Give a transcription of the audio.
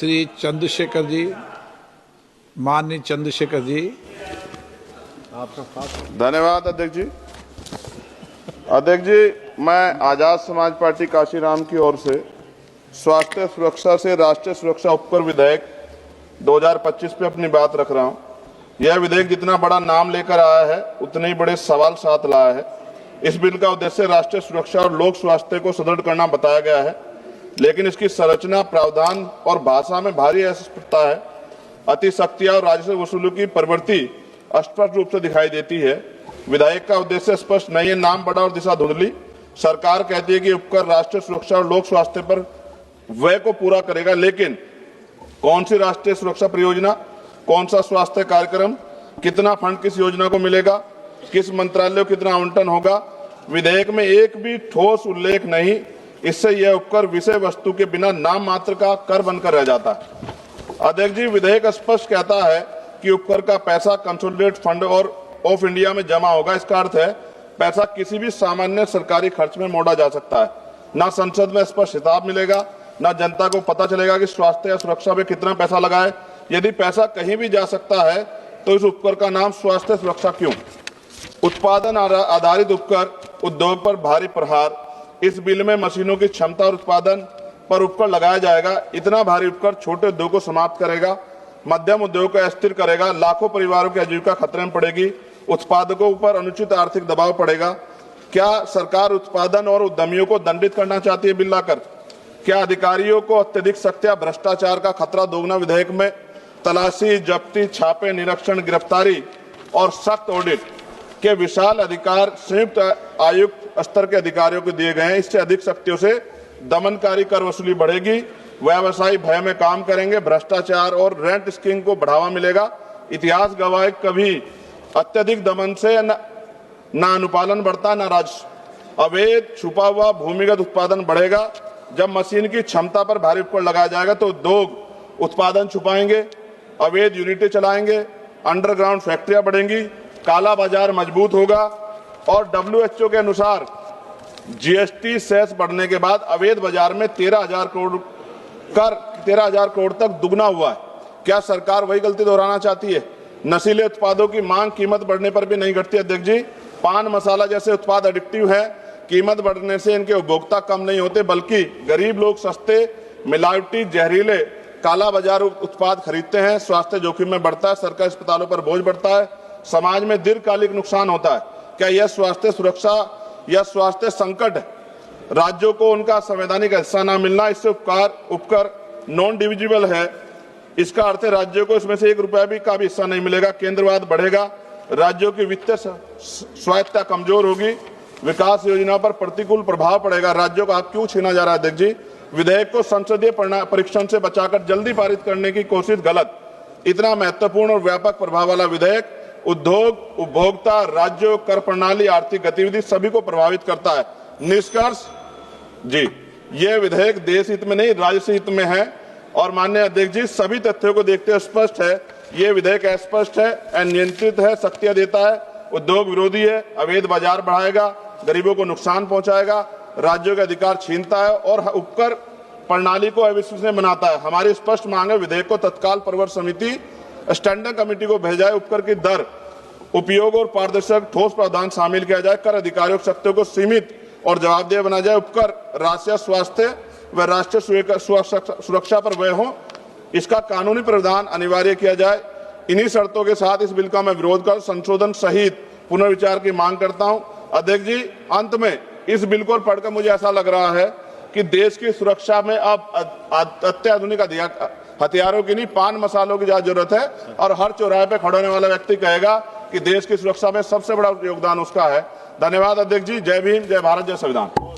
श्री चंद्रशेखर जी, माननीय चंद्रशेखर जी। धन्यवाद अध्यक्ष जी। अध्यक्ष जी, मैं आजाद समाज पार्टी काशीराम की ओर से स्वास्थ्य सुरक्षा से राष्ट्रीय सुरक्षा उपकर विधेयक 2025 पे अपनी बात रख रहा हूं। यह विधेयक जितना बड़ा नाम लेकर आया है उतने ही बड़े सवाल साथ लाया है। इस बिल का उद्देश्य राष्ट्रीय सुरक्षा और लोक स्वास्थ्य को सुदृढ़ करना बताया गया है, लेकिन इसकी संरचना, प्रावधान और भाषा में भारी अस्पष्टता है। अतिशक्तियां और राजस्व वसूली की प्रवृत्ति स्पष्ट रूप से दिखाई देती है। विधेयक का उद्देश्य स्पष्ट नहीं है, नाम बड़ा और दिशा धुंधली। सरकार कहती है कि उपकर राष्ट्रीय सुरक्षा और लोक स्वास्थ्य पर व्यय को पूरा करेगा, लेकिन कौन सी राष्ट्रीय सुरक्षा परियोजना, कौन सा स्वास्थ्य कार्यक्रम, कितना फंड किस योजना को मिलेगा, किस मंत्रालय को कितना आवंटन होगा, विधेयक में एक भी ठोस उल्लेख नहीं। इससे यह उपकर विषय वस्तु के बिना नाम मात्र का कर बनकर रह जाता है। अध्यक्ष जी, विधेयक स्पष्ट कहता है कि उपकर का पैसा कंसोलिडेट फंड और ऑफ इंडिया में जमा होगा। इसका अर्थ है पैसा किसी भी सामान्य सरकारी खर्च में मोड़ा जा सकता है। ना संसद में स्पष्ट हिसाब मिलेगा, ना जनता को पता चलेगा कि स्वास्थ्य या सुरक्षा में कितना पैसा लगा है। यदि पैसा कहीं भी जा सकता है तो इस उपकर का नाम स्वास्थ्य सुरक्षा क्यों? उत्पादन आधारित उपकर उद्योग पर भारी प्रहार। इस बिल में मशीनों की क्षमता और उत्पादन पर उपकर लगाया जाएगा। इतना भारी उपकर छोटे उद्योग को समाप्त करेगा, मध्यम उद्योग को अस्थिर करेगा, लाखों परिवारों की आजीविका खतरे में पड़ेगी, उत्पादकों पर अनुचित आर्थिक दबाव पड़ेगा। क्या सरकार उत्पादन और उद्यमियों को दंडित करना चाहती है बिल लाकर? क्या अधिकारियों को अत्यधिक सख्त या भ्रष्टाचार का खतरा दोगुना? विधेयक में तलाशी, जब्ती, छापे, निरीक्षण, गिरफ्तारी और सख्त ऑडिट के विशाल अधिकार संयुक्त आयुक्त स्तर के अधिकारियों को दिए गए हैं। इससे अधिक शक्तियों से दमनकारी कर वसूली बढ़ेगी, व्यवसायी भय में काम करेंगे, भ्रष्टाचार और रेंट स्कीम को बढ़ावा मिलेगा। इतिहास गवाह है, कभी अत्यधिक दमन से न अनुपालन बढ़ता, न राजस्व। अवैध छुपा हुआ भूमिगत उत्पादन बढ़ेगा। जब मशीन की क्षमता पर भारी उपकर लगाया जाएगा तो उद्योग उत्पादन छुपाएंगे, अवैध यूनिटें चलाएंगे, अंडरग्राउंड फैक्ट्रियां बढ़ेंगी, काला बाजार मजबूत होगा। और WHO के अनुसार GST सेस बढ़ने के बाद अवैध बाजार में 13,000 करोड़ तक दुगना हुआ है। क्या सरकार वही गलती दोहराना चाहती है? नशीले उत्पादों की मांग कीमत बढ़ने पर भी नहीं घटती। अध्यक्ष जी, पान मसाला जैसे उत्पाद एडिक्टिव है। कीमत बढ़ने से इनके उपभोक्ता कम नहीं होते, बल्कि गरीब लोग सस्ते, मिलावटी, जहरीले, काला बाजार उत्पाद खरीदते हैं। स्वास्थ्य जोखिम में बढ़ता है, सरकारी अस्पतालों पर बोझ बढ़ता है, समाज में दीर्घकालिक नुकसान होता है। क्या यह स्वास्थ्य सुरक्षा या स्वास्थ्य संकट है? राज्यों को उनका संवैधानिक हिस्सा न मिलना, इससे उपकर नॉन डिविजिबल है। इसका अर्थ है राज्यों को इसमें से ₹1 भी का भी हिस्सा नहीं मिलेगा। केंद्रवाद बढ़ेगा, राज्यों की वित्तीय स्वायत्तता कमजोर होगी, विकास योजनाओं पर प्रतिकूल प्रभाव पड़ेगा। राज्यों का हक क्यों छीना जा रहा है? अध्यक्ष जी, विधेयक को संसदीय परीक्षण से बचाकर जल्दी पारित करने की कोशिश गलत। इतना महत्वपूर्ण और व्यापक प्रभाव वाला विधेयक उद्योग, उपभोक्ता, राज्यों, कर प्रणाली, आर्थिक गतिविधि सभी को प्रभावित करता है। निष्कर्ष जी, यह विधेयक देश हित में नहीं, राज्य हित में है। और माननीय अध्यक्ष जी, सभी तथ्यों को देखते हुए स्पष्ट है, यह विधेयक अस्पष्ट है, अनियंत्रित है, शक्तियां देता है, उद्योग विरोधी है, अवैध बाजार बढ़ाएगा, गरीबों को नुकसान पहुंचाएगा, राज्यों के अधिकार छीनता है और उपकर प्रणाली को अविश्वसनीय बनाता है। हमारी स्पष्ट मांग है, विधेयक को तत्काल प्रवर समिति स्टैंडिंग कमेटी को भेजा जाए, उपकर की दर, उपयोग और पारदर्शक ठोस प्रावधान शामिल किया जाए, कर अधिकारियों की शक्तियों को सीमित और जवाबदेह बनाया जाए, उपकर राष्ट्रीय स्वास्थ्य व राष्ट्रीय सुरक्षा पर व्यय हो, इसका कानूनी प्रावधान अनिवार्य किया जाए। इन्हीं शर्तों के साथ इस बिल का मैं विरोध कर संशोधन सहित पुनर्विचार की मांग करता हूं। अध्यक्ष जी, अंत में इस बिल को पढ़कर मुझे ऐसा लग रहा है कि देश की सुरक्षा में अब अत्याधुनिक हथियारों की नहीं, पान मसालों की ज्यादा जरूरत है। और हर चौराहे पे खड़े होने वाला व्यक्ति कहेगा कि देश की सुरक्षा में सबसे बड़ा योगदान उसका है। धन्यवाद अध्यक्ष जी। जय भीम, जय भारत, जय संविधान।